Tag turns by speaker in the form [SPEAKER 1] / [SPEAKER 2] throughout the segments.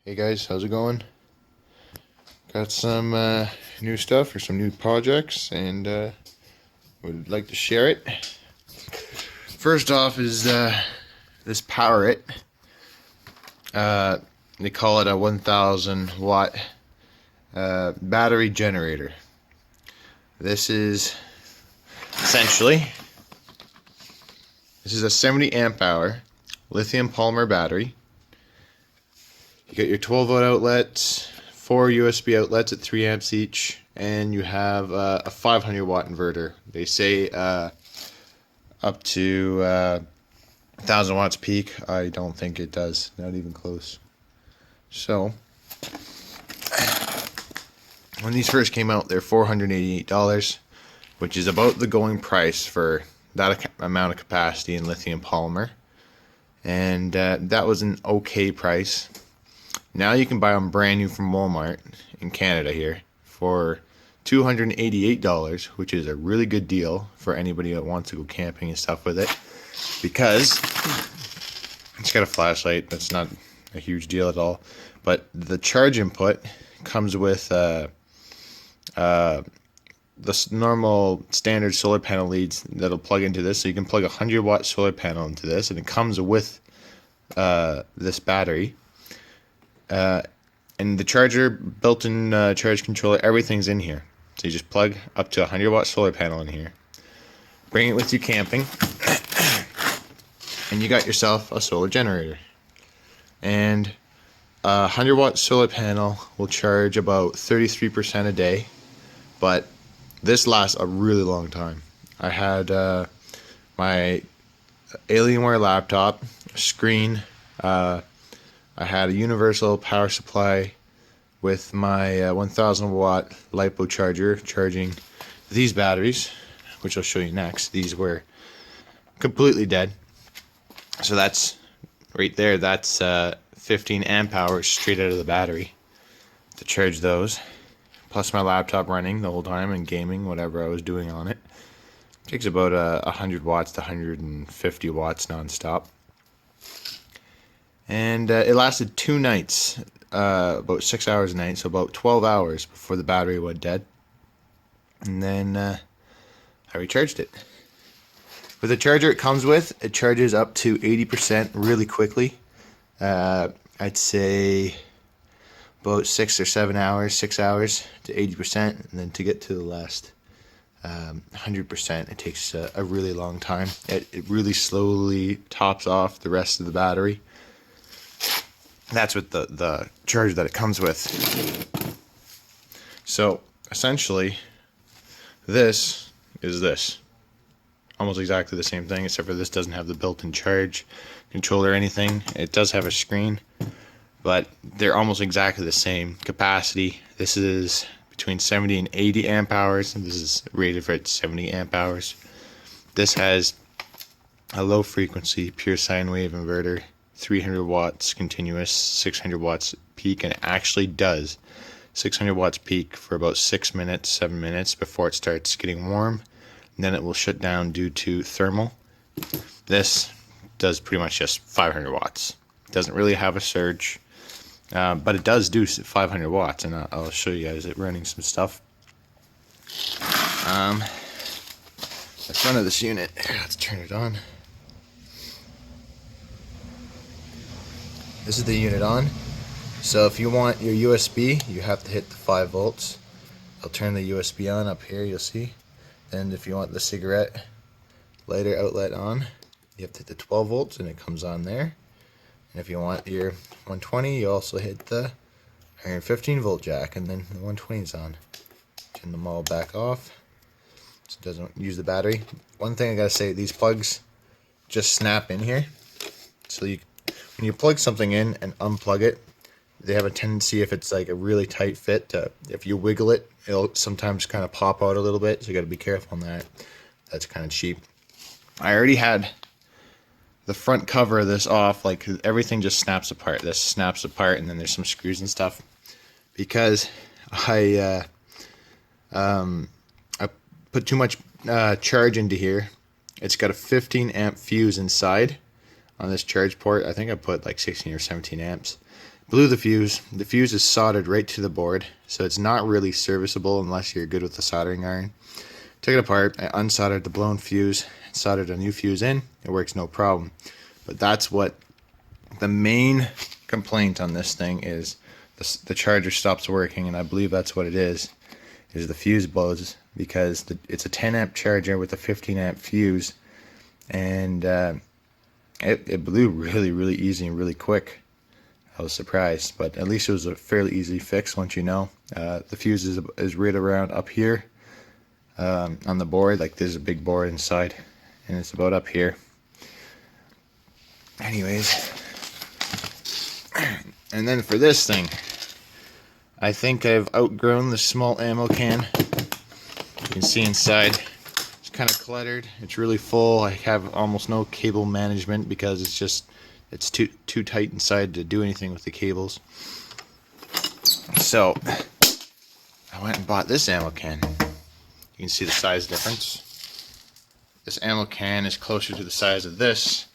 [SPEAKER 1] Hey guys, how's it going? Got some new stuff or some new projects and would like to share it. First off is this Power It. They call it a 1000 watt battery generator. This is essentially a 70 amp hour lithium polymer battery. You got your 12 volt outlets, 4 USB outlets at 3 amps each, and you have a 500 watt inverter. They say up to 1000 watts peak. I don't think it does, not even close. So, when these first came out, they're $488, which is about the going price for that amount of capacity in lithium polymer. And that was an okay price. Now you can buy them brand new from Walmart in Canada here for $288, which is a really good deal for anybody that wants to go camping and stuff with it, because it's got a flashlight. That's not a huge deal at all, but the charge input comes with the normal standard solar panel leads that'll plug into this, so you can plug a 100 watt solar panel into this, and it comes with this battery. And the charger, built-in charge controller, everything's in here. So you just plug up to a 100 watt solar panel in here, bring it with you camping, and you got yourself a solar generator. And a 100 watt solar panel will charge about 33% a day, but this lasts a really long time. I had my Alienware laptop, screen, I had a universal power supply with my 1000 watt LiPo charger charging these batteries, which I'll show you next. These were completely dead. So that's right there. That's 15 amp hours straight out of the battery to charge those. Plus my laptop running the whole time and gaming, whatever I was doing on it. Takes about 100 watts to 150 watts nonstop. And it lasted 2 nights, about 6 hours a night, so about 12 hours before the battery went dead. And then I recharged it. With the charger it comes with, it charges up to 80% really quickly. I'd say about 6 or 7 hours, 6 hours to 80%, and then to get to the last 100%, it takes a really long time. It really slowly tops off the rest of the battery. That's with the charger that it comes with. So essentially, this is this. Almost exactly the same thing, except for this doesn't have the built-in charge controller or anything. It does have a screen, but they're almost exactly the same capacity. This is between 70 and 80 amp hours, and this is rated for 70 amp hours. This has a low frequency pure sine wave inverter, 300 watts continuous, 600 watts peak, and it actually does 600 watts peak for about 6 minutes, 7 minutes before it starts getting warm. And then it will shut down due to thermal. This does pretty much just 500 watts. It doesn't really have a surge, but it does do 500 watts, and I'll show you guys it running some stuff. The front of this unit, let's turn it on. This is the unit on. So if you want your USB, you have to hit the 5 volts. I'll turn the USB on up here, you'll see. And if you want the cigarette lighter outlet on, you have to hit the 12 volts and it comes on there. And if you want your 120, you also hit the 115 volt jack, and then the 120 is on. Turn them all back off so it doesn't use the battery. One thing I gotta say, these plugs just snap in here. So when you plug something in and unplug it, they have a tendency, if it's like a really tight fit, if you wiggle it, it'll sometimes kind of pop out a little bit, so you got to be careful on that. That's kind of cheap. I already had the front cover of this off, like everything just snaps apart. This snaps apart, and then there's some screws and stuff, because I put too much charge into here. It's got a 15 amp fuse inside on this charge port. I think I put like 16 or 17 amps. Blew the fuse. The fuse is soldered right to the board, so it's not really serviceable unless you're good with the soldering iron. Took it apart, I unsoldered the blown fuse, soldered a new fuse in, it works no problem. But that's what the main complaint on this thing is. The charger stops working, and I believe that's what it is the fuse blows, because it's a 10 amp charger with a 15 amp fuse, and it blew really easy and really quick. I was surprised, but at least it was a fairly easy fix once you know. The fuse is right around up here on the board. Like, there's a big board inside, and it's about up here. Anyways, and then for this thing, I think I've outgrown the small ammo can. You can see inside it's kind of cluttered. It's really full. I have almost no cable management because it's too tight inside to do anything with the cables. So I went and bought this ammo can. You can see the size difference. This ammo can is closer to the size of this,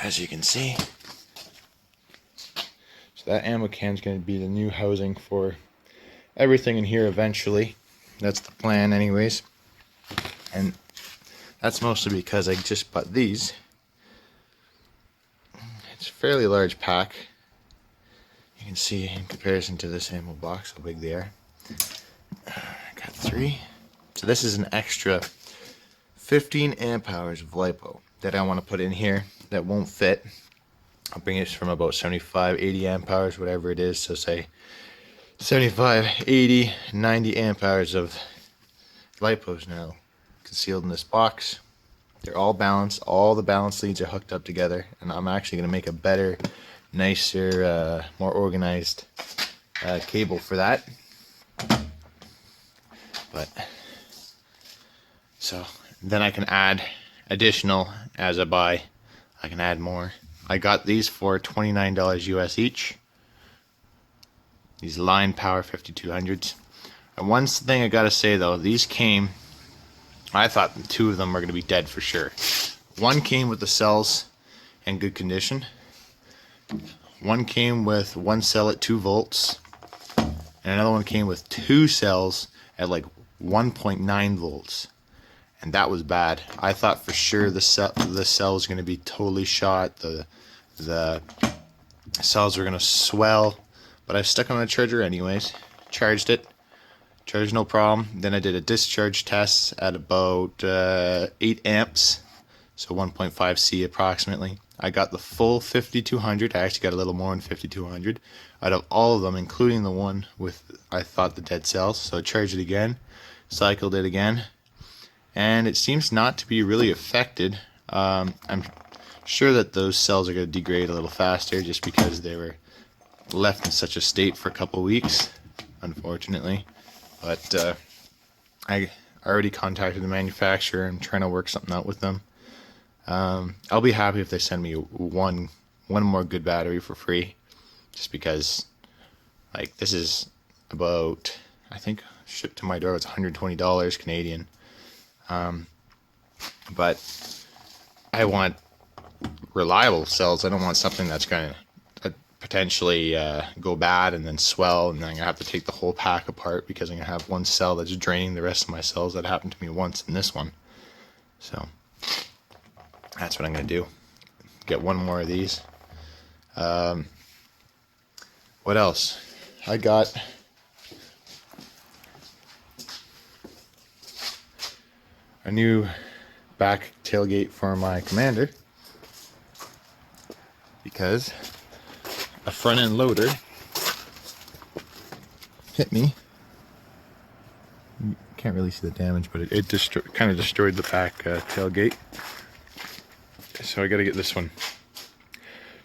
[SPEAKER 1] as you can see. So that ammo can is going to be the new housing for everything in here eventually. That's the plan anyways. And that's mostly because I just bought these. It's a fairly large pack. You can see in comparison to this ammo box how big they are. I got 3. So this is an extra 15 amp hours of LiPo that I want to put in here that won't fit. I'll bring it from about 75, 80 amp hours, whatever it is. So say 75, 80, 90 amp hours of LiPos now concealed in this box. They're all balanced. All the balance leads are hooked up together, and I'm actually going to make a better, nicer, more organized cable for that. But so then I can add additional as I buy. I can add more. I got these for $29 US each. These Line Power 5200s. And one thing I gotta say though, these came, I thought 2 of them were gonna be dead for sure. One came with the cells in good condition. One came with 1 cell at 2 volts. And another one came with 2 cells at like 1.9 volts. And that was bad. I thought for sure the cell was going to be totally shot. The cells were going to swell. But I stuck on the charger anyways. Charged it. Charged no problem. Then I did a discharge test at about 8 amps. So 1.5 C approximately. I got the full 5200. I actually got a little more than 5200 out of all of them, including the one with, I thought, the dead cells. So I charged it again. Cycled it again. And it seems not to be really affected. I'm sure that those cells are going to degrade a little faster just because they were left in such a state for a couple weeks, unfortunately. But I already contacted the manufacturer. I'm trying to work something out with them. I'll be happy if they send me one more good battery for free, just because, like, this is about, I think shipped to my door it's $120 Canadian. But I want reliable cells. I don't want something that's going to potentially go bad and then swell, and then I'm going to have to take the whole pack apart because I'm going to have one cell that's draining the rest of my cells. That happened to me once in this one. So that's what I'm going to do. Get one more of these. What else? I got a new back tailgate for my Commander because a front end loader hit me. You can't really see the damage, but it kind of destroyed the back tailgate. So I got to get this one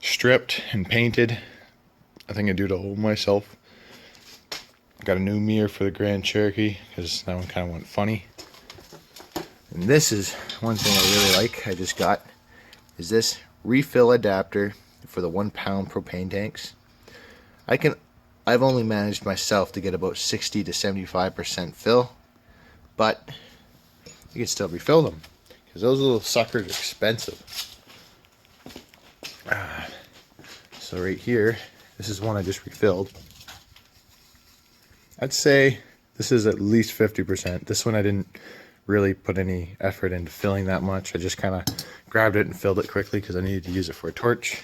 [SPEAKER 1] stripped and painted. I think I do it all myself. Got a new mirror for the Grand Cherokee because that one kind of went funny. And this is one thing I really like. I just got is this refill adapter for the 1 pound propane tanks. I've only managed myself to get about 60 to 75% fill, but you can still refill them because those little suckers are expensive. So right here, this is one I just refilled. I'd say this is at least 50%. This one I didn't really put any effort into filling that much. I just kind of grabbed it and filled it quickly because I needed to use it for a torch.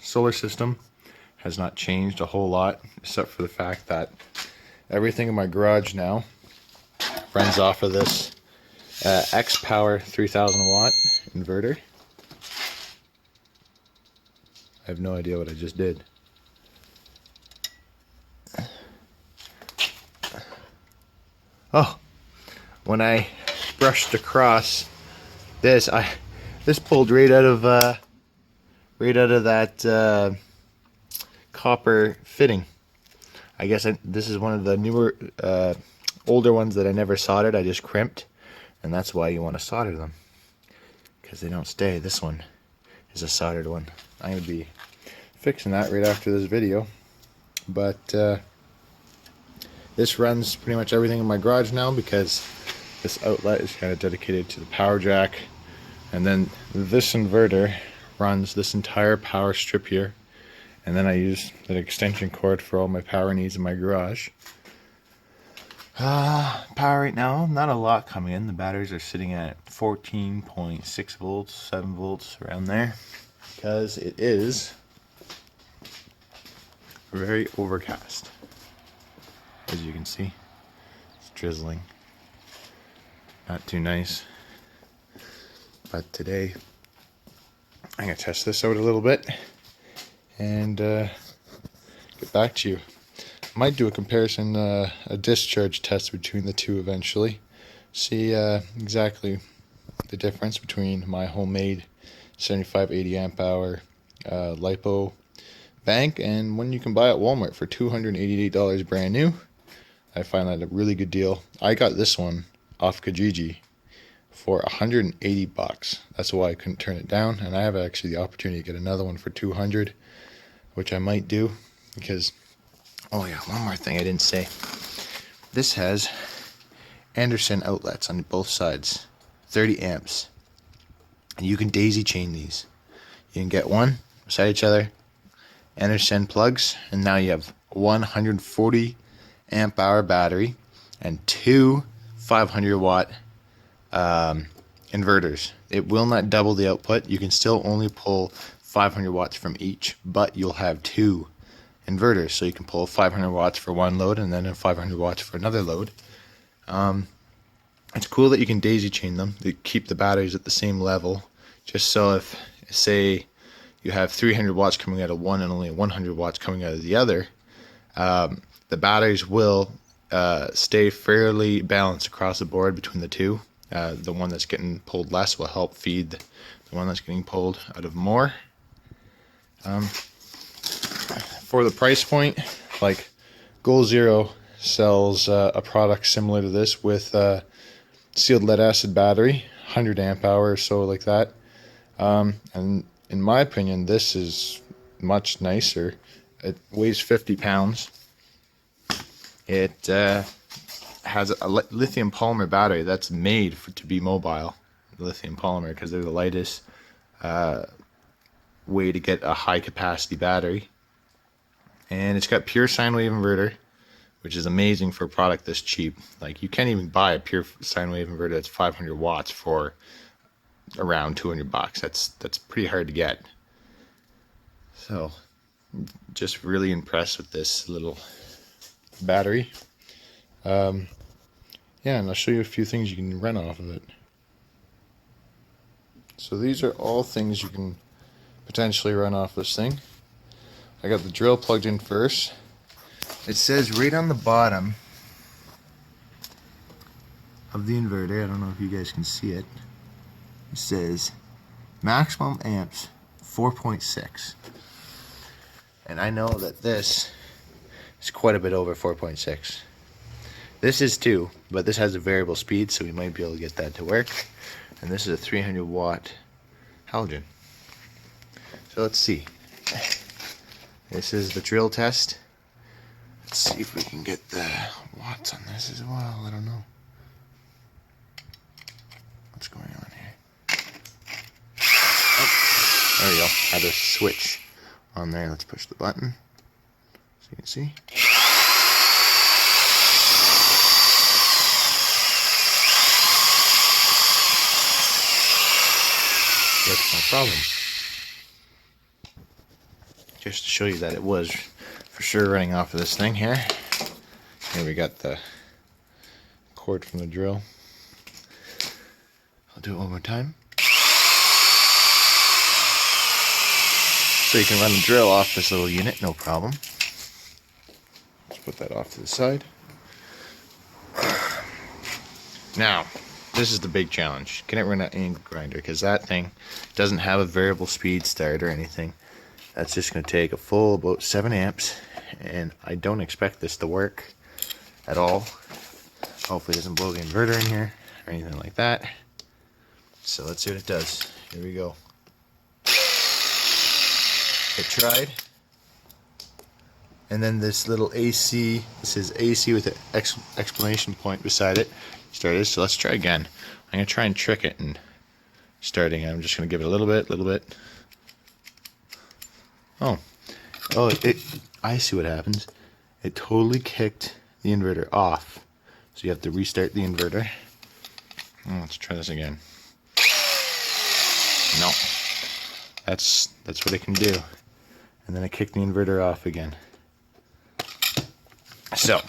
[SPEAKER 1] Solar system has not changed a whole lot, except for the fact that everything in my garage now runs off of this X Power 3000 watt inverter. I have no idea what I just did. Oh, when I brushed across this, this pulled right out of that copper fitting. I guess this is one of the newer, older ones that I never soldered. I just crimped, and that's why you want to solder them, because they don't stay. This one is a soldered one. I'm going to be fixing that right after this video, but this runs pretty much everything in my garage now, because this outlet is kind of dedicated to the power jack, and then this inverter runs this entire power strip here, and then I use that extension cord for all my power needs in my garage. Power right now, not a lot coming in. The batteries are sitting at 14.6 volts, 7 volts, around there, because it is very overcast. As you can see, it's drizzling. Not too nice. But today, I'm going to test this out a little bit and get back to you. Might do a comparison, a discharge test between the two eventually. See exactly the difference between my homemade 75-80 amp hour LiPo bank and one you can buy at Walmart for $288 brand new. I find that a really good deal. I got this one off Kijiji for 180 bucks. That's why I couldn't turn it down, and I have actually the opportunity to get another one for 200, which I might do, because oh yeah, one more thing I didn't say. This has Anderson outlets on both sides, 30 amps, and you can daisy chain these. You can get one beside each other, Anderson plugs, and now you have 140 amp hour battery and two 500 watt inverters. It will not double the output. You can still only pull 500 watts from each, but you'll have two inverters, so you can pull 500 watts for one load and then 500 watts for another load. It's cool that you can daisy chain them to keep the batteries at the same level, just so if, say, you have 300 watts coming out of one and only 100 watts coming out of the other, the batteries will stay fairly balanced across the board between the two. The one that's getting pulled less will help feed the one that's getting pulled out of more. For the price point, like Goal Zero sells a product similar to this with sealed lead acid battery, 100 amp hour or so, like that. And in my opinion, this is much nicer. It weighs 50 pounds. It has a lithium polymer battery that's made to be mobile. Lithium polymer, because they're the lightest way to get a high capacity battery. And it's got pure sine wave inverter, which is amazing for a product this cheap. Like, you can't even buy a pure sine wave inverter that's 500 watts for around 200 bucks. That's pretty hard to get. So, just really impressed with this little battery. Yeah, and I'll show you a few things you can run off of it. So these are all things you can potentially run off this thing. I got the drill plugged in first. It says right on the bottom of the inverter, I don't know if you guys can see it, it says maximum amps 4.6. And I know that this is quite a bit over 4.6. This is 2, but this has a variable speed, so we might be able to get that to work. And this is a 300 watt halogen. So let's see. This is the drill test. Let's see if we can get the watts on this as well. I don't know. What's going on here? Oh, There we go. Had a switch on there. Let's push the button so you can see. That's my problem. Just to show you that it was for sure running off of this thing here. Here we got the cord from the drill. I'll do it one more time. So you can run the drill off this little unit, no problem. Let's put that off to the side. Now, this is the big challenge. Can it run an angle grinder? Because that thing doesn't have a variable speed start or anything. That's just going to take a full about 7 amps. And I don't expect this to work at all. Hopefully it doesn't blow the inverter in here or anything like that. So let's see what it does. Here we go. It tried. And then this little AC, this is AC with an exclamation point beside it, started. So let's try again. I'm going to try and trick it and starting. I'm just going to give it a little bit. Oh, I see what happens. It totally kicked the inverter off. So you have to restart the inverter. Oh, let's try this again. No. That's what it can do. And then it kicked the inverter off again. So,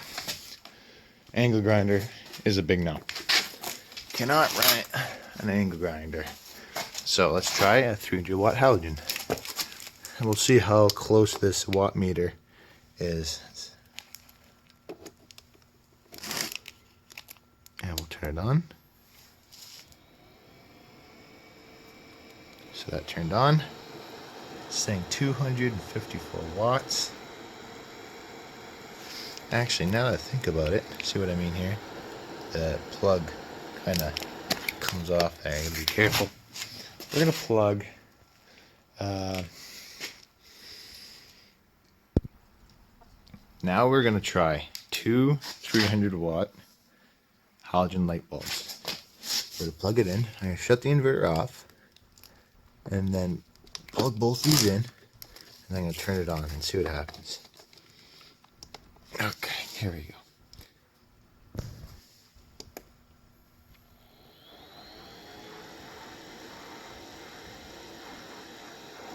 [SPEAKER 1] angle grinder is a big no. Cannot run an angle grinder. So let's try a 300 watt halogen. And we'll see how close this watt meter is. And we'll turn it on. So that turned on. It's saying 254 watts. Actually, now that I think about it, see what I mean here? The plug kind of comes off there. You gotta be careful. We're gonna plug now we're gonna try two 300 watt halogen light bulbs. We're gonna plug it in. I'm gonna shut the inverter off and then plug both these in, and I'm gonna turn it on and see what happens. Okay, here we go.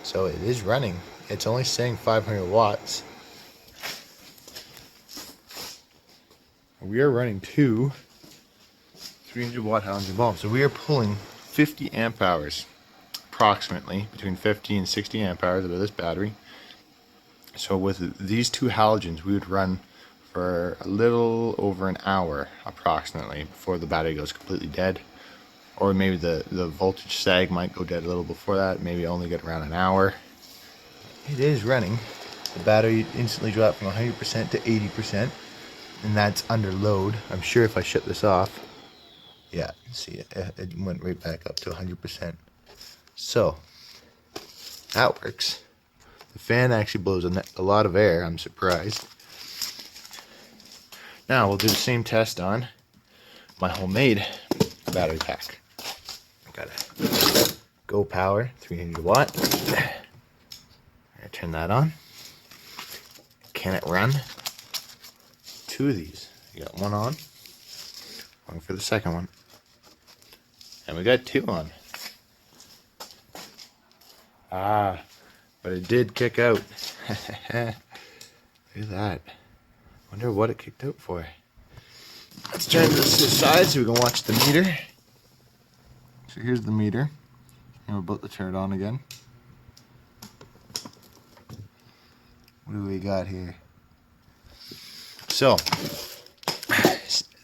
[SPEAKER 1] So it is running. It's only saying 500 watts. We are running two 300 watt halogen bulbs. So we are pulling 50 amp hours, approximately between 50 and 60 amp hours of this battery. So with these two halogens, we would run for a little over an hour approximately before the battery goes completely dead. Or maybe the voltage sag might go dead a little before that, maybe only get around an hour. It is running. The battery instantly dropped from 100% to 80%, and that's under load. I'm sure if I shut this off, yeah, see it went right back up to 100%. So that works. The fan actually blows a lot of air. I'm surprised. Now we'll do the same test on my homemade battery pack. Got a Go Power 300 watt. I turn that on. Can it run two of these? You got one on, one for the second one, and we got two on. But it did kick out. Look at that. Wonder what it kicked out for. Let's turn this to the side so we can watch the meter. So here's the meter. And we're about to turn it on again. What do we got here? So,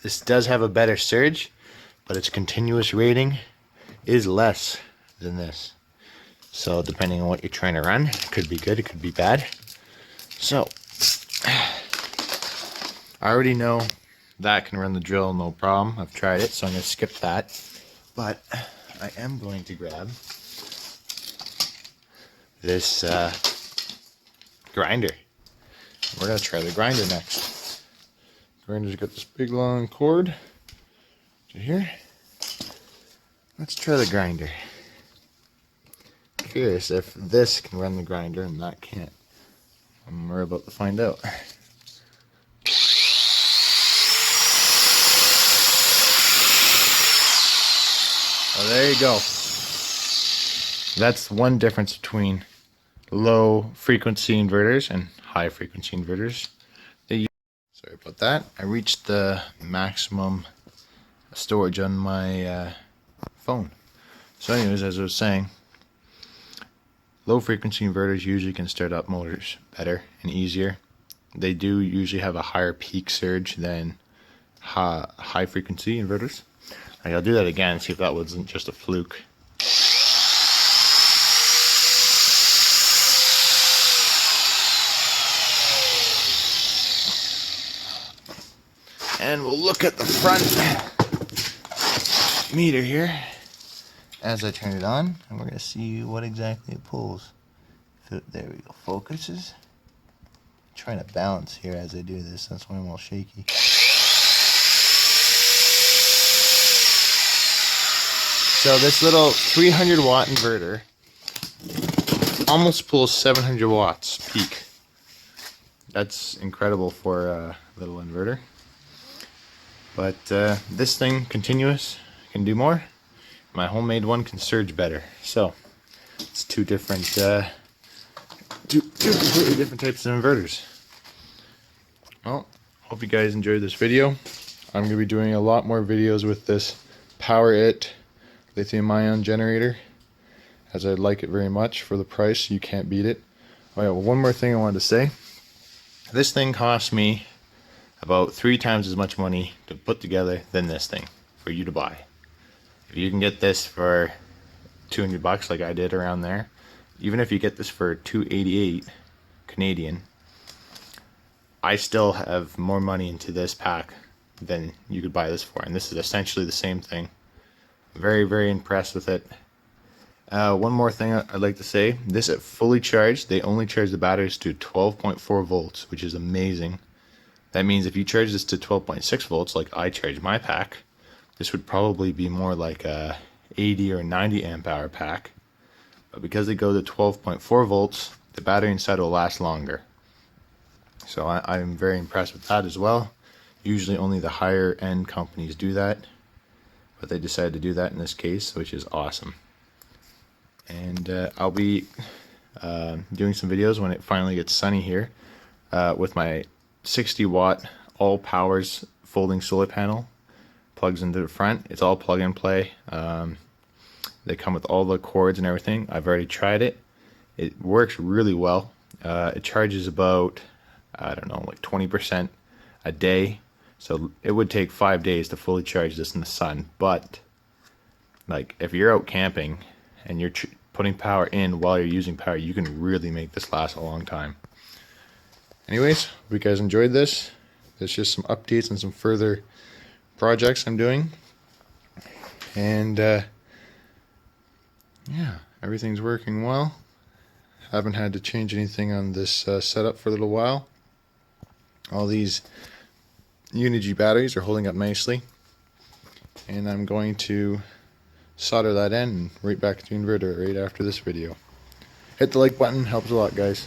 [SPEAKER 1] this does have a better surge, but its continuous rating is less than this. So depending on what you're trying to run, it could be good, it could be bad. So, I already know that can run the drill no problem. I've tried it, so I'm going to skip that. But I am going to grab this grinder. We're going to try the grinder next. Grinder's got this big long cord to here. Let's try the grinder. curious if this can run the grinder and that can't. We're about to find out. Oh, there you go. That's one difference between low frequency inverters and high frequency inverters. Sorry about that. I reached the maximum storage on my phone. So anyways, as I was saying, low frequency inverters usually can start up motors better and easier. They do usually have a higher peak surge than high frequency inverters. I'll do that again and see if that wasn't just a fluke. And we'll look at the front meter here as I turn it on, and we're going to see what exactly it pulls. There we go, focuses. I'm trying to balance here as I do this, that's why I'm all shaky. So this little 300 watt inverter almost pulls 700 watts peak. That's incredible for a little inverter. But this thing, continuous, can do more. My homemade one can surge better. So it's two completely different types of inverters. Well, hope you guys enjoyed this video. I'm going to be doing a lot more videos with this Power It lithium ion generator, as I like it very much. For the price, you can't beat it. Oh yeah, well, one more thing I wanted to say. This thing cost me about 3 times as much money to put together than this thing for you to buy. If you can get this for $200 like I did around there, even if you get this for $288 Canadian, I still have more money into this pack than you could buy this for, and this is essentially the same thing. Very, very impressed with it. One more thing I'd like to say, this at fully charged, they only charge the batteries to 12.4 volts, which is amazing. That means if you charge this to 12.6 volts, like I charge my pack, this would probably be more like a 80 or 90 amp hour pack. But because they go to 12.4 volts, the battery inside will last longer. So I'm very impressed with that as well. Usually only the higher end companies do that, but they decided to do that in this case, which is awesome. And I'll be doing some videos when it finally gets sunny here with my 60 watt all powers folding solar panel. Plugs into the front. It's all plug and play. They come with all the cords and everything. I've already tried it. It works really well. It charges about, I don't know, like 20% a day. So it would take 5 days to fully charge this in the sun. But like if you're out camping and you're putting power in while you're using power, you can really make this last a long time. Anyways, hope you guys enjoyed this. There's just some updates and some further projects I'm doing. And yeah, everything's working well. Haven't had to change anything on this setup for a little while. All these Unity batteries are holding up nicely. And I'm going to solder that in and right back to the inverter right after this video. Hit the like button, helps a lot, guys.